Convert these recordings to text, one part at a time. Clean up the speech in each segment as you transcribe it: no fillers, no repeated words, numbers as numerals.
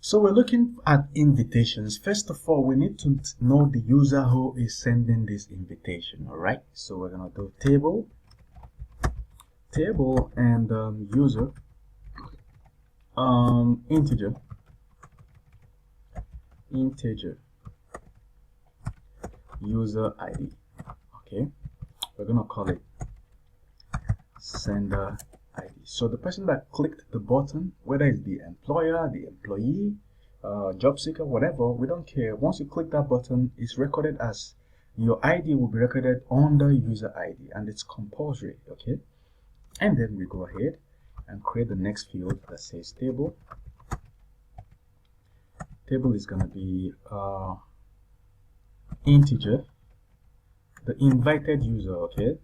So we're looking at invitations. First of all, we need to know the user who is sending this invitation. All right. So we're gonna do table and user integer user ID. Okay. We're gonna call it sender ID. So the person that clicked the button, whether it's the employer, the employee, job seeker, whatever, we don't care. Once you click that button, it's recorded as your ID will be recorded under user ID, and it's compulsory. Okay. And then we go ahead and create the next field that says table. Table is going to be integer, the invited user. Okay.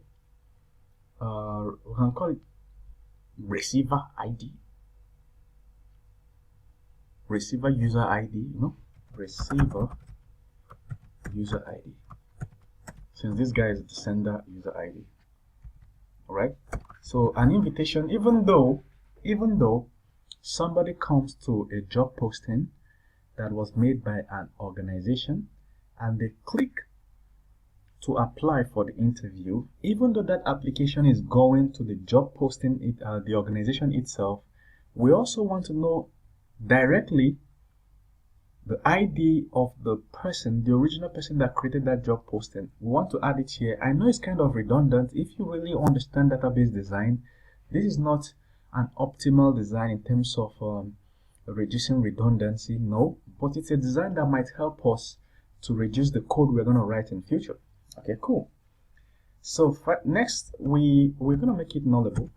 We can call it receiver ID, receiver user ID, receiver user ID, since this guy is the sender user ID. All right. So an invitation, even though somebody comes to a job posting that was made by an organization and they click to apply for the interview, even though that application is going to the job posting, the organization itself, we also want to know directly the ID of the person, the original person that created that job posting. We want to add it here. I know it's kind of redundant. If you really understand database design, this is not an optimal design in terms of reducing redundancy, no, but it's a design that might help us to reduce the code we're going to write in future. Okay, cool. So next, we're going to make it nullable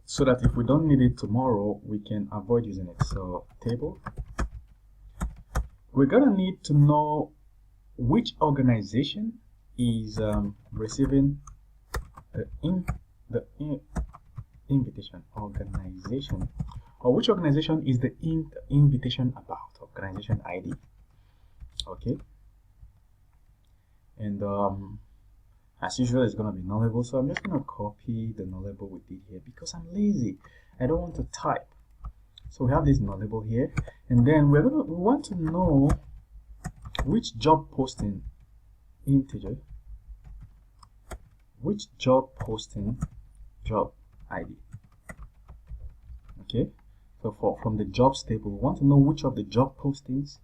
so that if we don't need it tomorrow, we can avoid using it. So table, we're going to need to know which organization is receiving the invitation. Organization, or which organization is the invitation about? Organization ID. Okay. And as usual, it's going to be nullable. So I'm just going to copy the nullable we did here because I'm lazy. I don't want to type. So we have this nullable here, and then we want to know which job posting integer, which job posting job ID. Okay. So from the jobs table, we want to know which of the job postings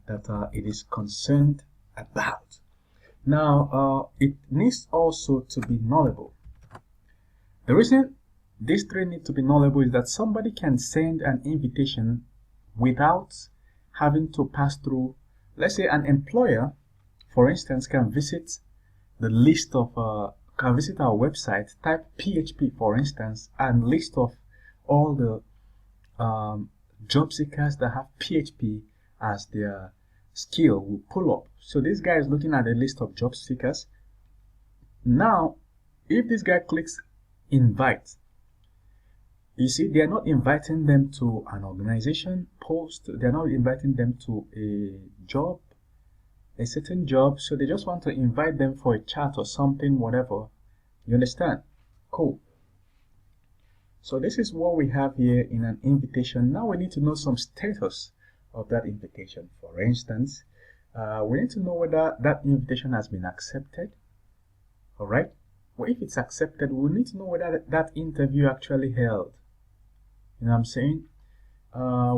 that it is concerned about. Now, it needs also to be nullable. The reason these three need to be nullable is that somebody can send an invitation without having to pass through, let's say an employer, for instance, can visit the list of, can visit our website, type PHP, for instance, and list of all the job seekers that have PHP as their skill will pull up. So this guy is looking at a list of job seekers. Now, if this guy clicks invite, you see they're not inviting them to an organization post, they're not inviting them to a job, a certain job, so they just want to invite them for a chat or something, whatever. You understand? Cool. So this is what we have here in an invitation. Now we need to know some status of that invitation. For instance, we need to know whether that invitation has been accepted. All right. Well, if it's accepted, we need to know whether that interview actually held. You know what I'm saying?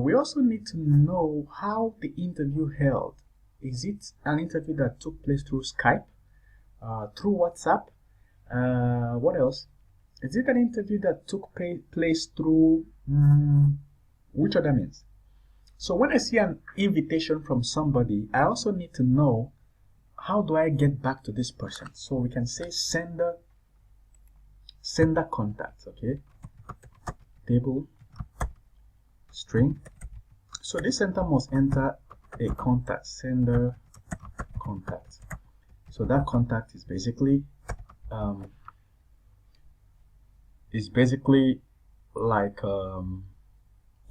We also need to know how the interview held. Is it an interview that took place through Skype, through WhatsApp? What else? Is it an interview that took place through which other means? So when I see an invitation from somebody, I also need to know how do I get back to this person. So we can say sender contact. Okay, table string. So this sender must enter a contact, sender contact. So that contact is basically like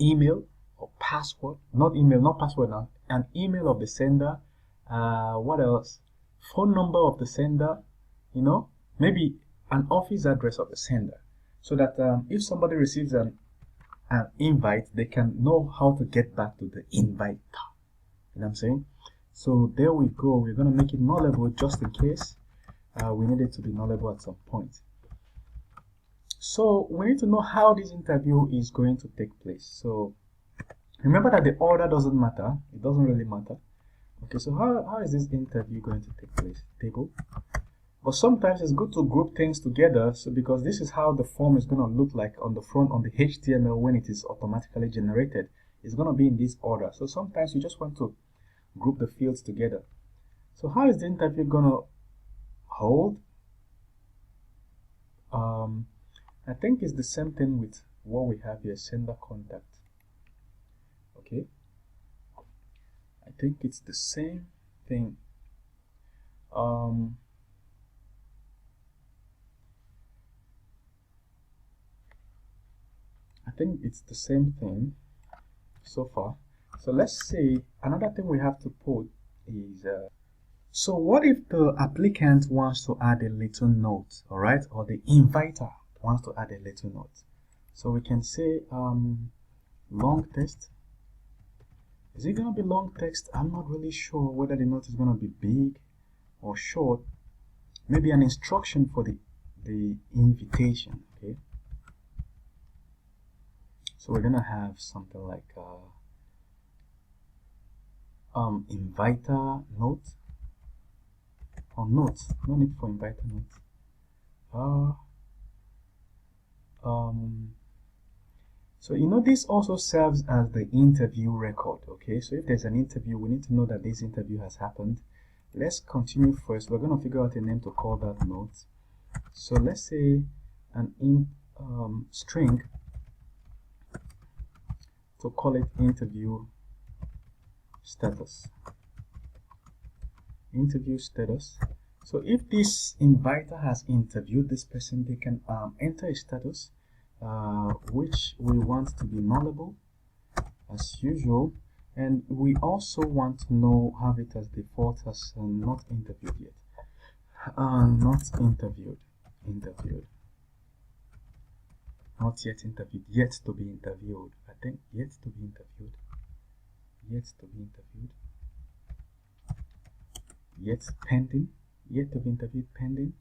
email or password, not email, not password now, an email of the sender. What else? Phone number of the sender, you know, maybe an office address of the sender, so that if somebody receives an an invite, they can know how to get back to the inviter. You know what I'm saying? So there we go. We're going to make it nullable just in case we need it to be nullable at some point. So we need to know how this interview is going to take place. So remember that the order doesn't matter. It doesn't really matter. Okay, so how is this interview going to take place? Table. But sometimes it's good to group things together, so because this is how the form is going to look like on the front on the HTML when it is automatically generated. It's going to be in this order. So sometimes you just want to group the fields together. So how is the interview going to hold? I think it's the same thing with what we have here, sender contact. Okay, I think it's the same thing. I think it's the same thing so far. So let's say another thing we have to put is so what if the applicant wants to add a little note, all right, or the inviter wants to add a little note? So we can say long text. Is it going to be long text? I'm not really sure whether the note is going to be big or short. Maybe an instruction for the invitation. Okay, so we're going to have something like inviter note or notes. No need for inviter note. So you know, this also serves as the interview record. Okay, so if there's an interview, we need to know that this interview has happened. Let's continue first. We're going to figure out a name to call that note. So let's say an string to call it interview status. Interview status. So if this inviter has interviewed this person, they can enter a status which we want to be nullable as usual, and we also want to know, have it as default as not interviewed yet. Not interviewed, not yet interviewed, yet to be interviewed. I think yet to be interviewed, yet pending, yet to be interviewed, pending,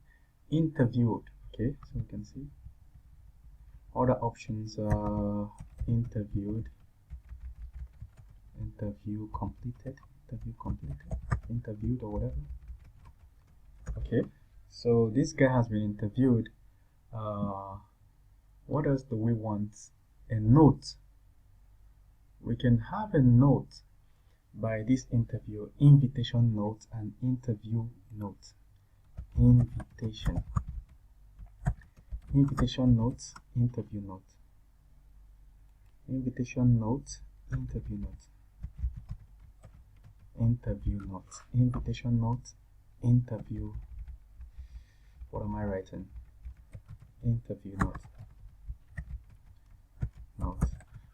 interviewed. Okay, so we can see other options are interviewed, interview completed, interviewed, or whatever. Okay, so this guy has been interviewed. What else do we want? A note. We can have a note by this interview, invitation note and interview note. Invitation note, interview note. Invitation note, interview note. Interview note, invitation note, interview. What am I writing? Interview note.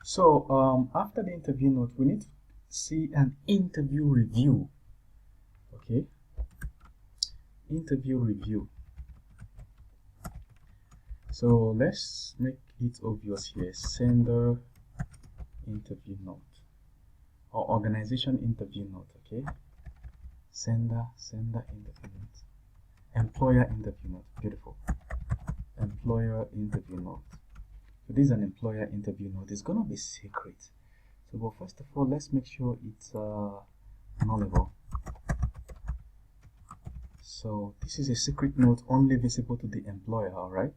So after the interview note, we need to see an interview review. Okay, interview review. So let's make it obvious here. Sender interview note or organization interview note. Okay, sender interview note, employer interview note. Beautiful. Employer interview note. So this is an employer interview note. It's gonna be secret. So, but first of all, let's make sure it's nullable. So this is a secret note only visible to the employer. All right.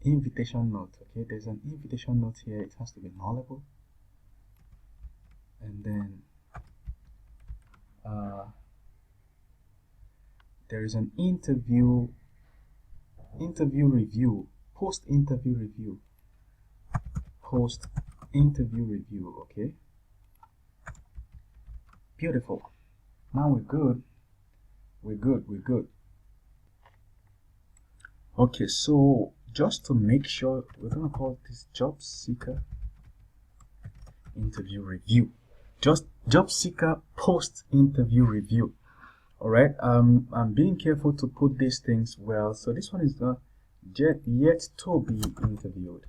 Invitation note. Okay, there's an invitation note here. It has to be nullable. And then there is an interview review, post interview review. Okay, beautiful. Now we're good. Okay, so just to make sure, we're gonna call this job seeker interview review. Just job seeker post interview review. All right, I'm being careful to put these things well. So this one is yet to be interviewed.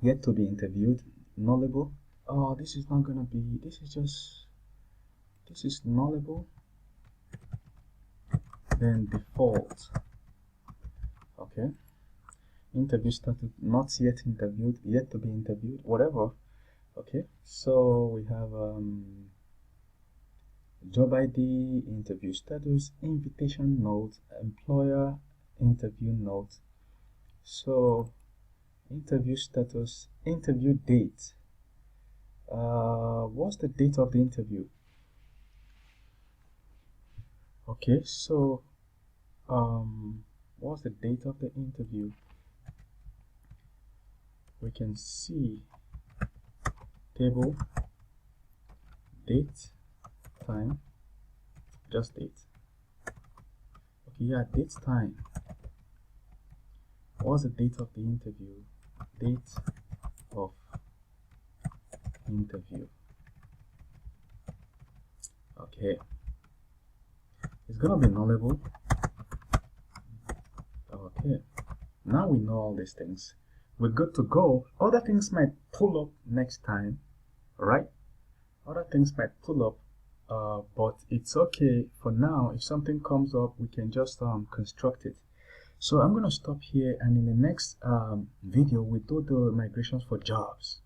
Yet to be interviewed, nullable. Oh, this is not gonna be, this is nullable. Then default. Okay. Interview started, not yet interviewed, yet to be interviewed, whatever. Okay, so we have job ID, interview status, invitation note, employer interview note. So interview status, interview date. What's the date of the interview? Okay, so what's the date of the interview? We can see table, date, time, just date. Okay, yeah, date, time. What's the date of the interview? Date of interview. Okay, it's gonna be nullable. Okay, now we know all these things. We're good to go. Other things might pull up next time, right? Other things might pull up, but it's okay for now. If something comes up, we can just construct it. So I'm going to stop here, and in the next video we do the migrations for jobs.